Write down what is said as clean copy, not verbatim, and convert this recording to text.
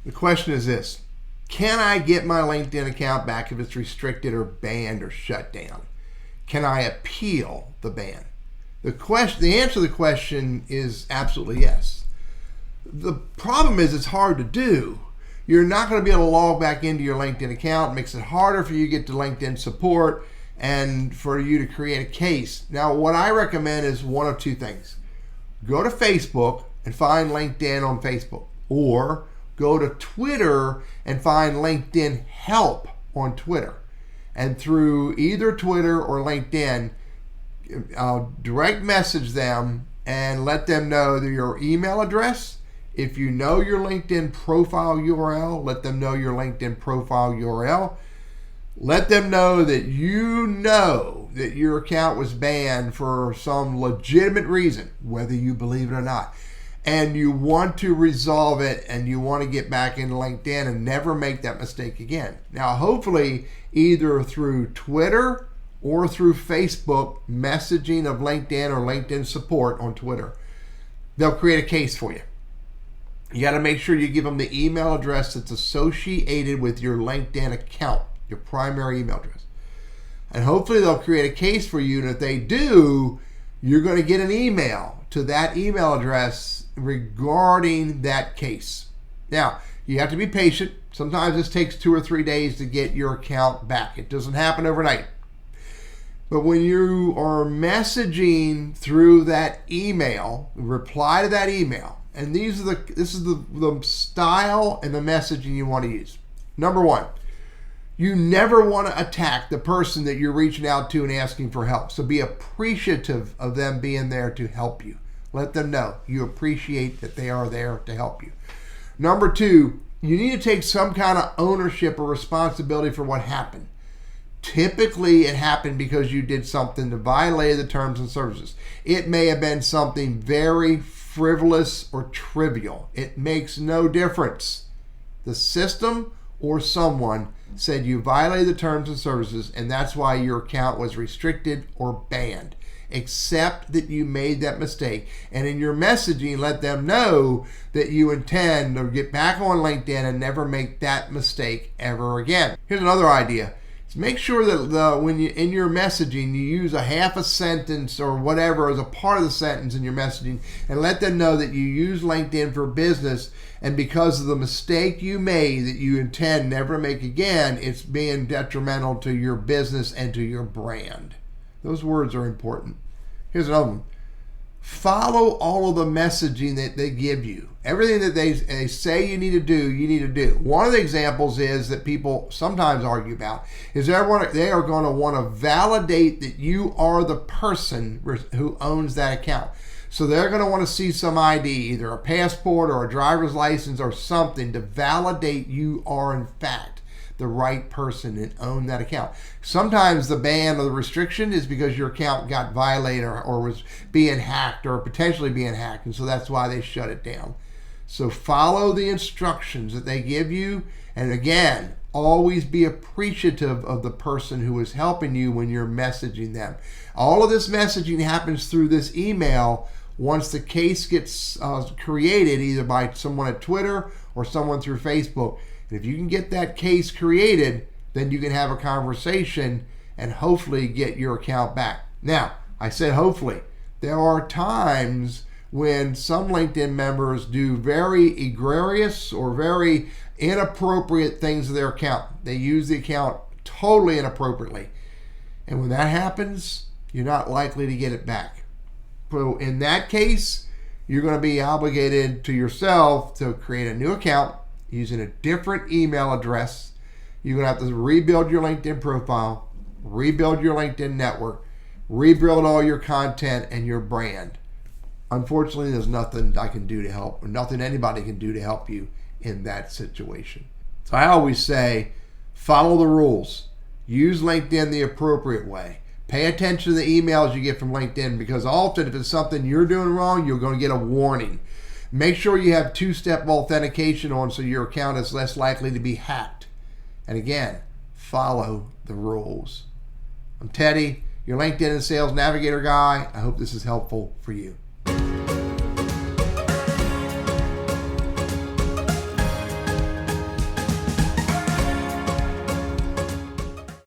The question is this: can I get my LinkedIn account back if it's restricted or banned or shut down? Can I appeal the ban? The answer to the question is absolutely yes. The problem is it's hard to do. You're not going to be able to log back into your LinkedIn account. It makes it harder for you to get to LinkedIn support and for you to create a case. Now, what I recommend is one of two things. Go to Facebook and find LinkedIn on Facebook, or go to Twitter and find LinkedIn help on Twitter. And through either Twitter or LinkedIn, direct message them and let them know your email address. If you know your LinkedIn profile URL, let them know your LinkedIn profile URL. Let them know that your account was banned for some legitimate reason, whether you believe it or not, and you want to resolve it and you want to get back into LinkedIn and never make that mistake again. Now, hopefully, either through Twitter or through Facebook messaging of LinkedIn or LinkedIn support on Twitter, they'll create a case for you. You got to make sure you give them the email address that's associated with your LinkedIn account, your primary email address. And hopefully they'll create a case for you. And if they do, you're going to get an email to that email address regarding that case. Now, you have to be patient. Sometimes this takes 2 or 3 days to get your account back. It doesn't happen overnight. But when you are messaging through that email, reply to that email. And this is the style and the messaging you want to use. Number one, you never want to attack the person that you're reaching out to and asking for help. So be appreciative of them being there to help you. Let them know you appreciate that they are there to help you. Number two, you need to take some kind of ownership or responsibility for what happened. Typically, it happened because you did something to violate the terms and services. It may have been something very frivolous or trivial. It makes no difference. The system or someone said you violated the terms and services, and that's why your account was restricted or banned. Accept that you made that mistake, and in your messaging, let them know that you intend to get back on LinkedIn and never make that mistake ever again. Here's another idea. Make sure that when you in your messaging, you use a half a sentence or whatever as a part of the sentence in your messaging, and let them know that you use LinkedIn for business, and because of the mistake you made that you intend never to make again, it's being detrimental to your business and to your brand. Those words are important. Here's another one. Follow all of the messaging that they give you. Everything that they say you need to do, you need to do. One of the examples is that people sometimes argue about is they are going to want to validate that you are the person who owns that account. So they're going to want to see some ID, either a passport or a driver's license or something to validate you are in fact the right person and own that account. Sometimes the ban or the restriction is because your account got violated or was being hacked or potentially being hacked, and so that's why they shut it down. So follow the instructions that they give you, and again, always be appreciative of the person who is helping you when you're messaging them. All of this messaging happens through this email once the case gets created, either by someone at Twitter or someone through Facebook. And if you can get that case created, then you can have a conversation and hopefully get your account back. Now, I said hopefully. There are times when some LinkedIn members do very egregious or very inappropriate things to their account. They use the account totally inappropriately. And when that happens, you're not likely to get it back. So in that case, you're going to be obligated to yourself to create a new account using a different email address. You're going to have to rebuild your LinkedIn profile, rebuild your LinkedIn network, rebuild all your content and your brand. Unfortunately, there's nothing I can do to help, or nothing anybody can do to help you in that situation. So I always say, follow the rules. Use LinkedIn the appropriate way. Pay attention to the emails you get from LinkedIn, because often if it's something you're doing wrong, you're going to get a warning. Make sure you have two-step authentication on so your account is less likely to be hacked. And again, follow the rules. I'm Teddy, your LinkedIn and Sales Navigator guy. I hope this is helpful for you.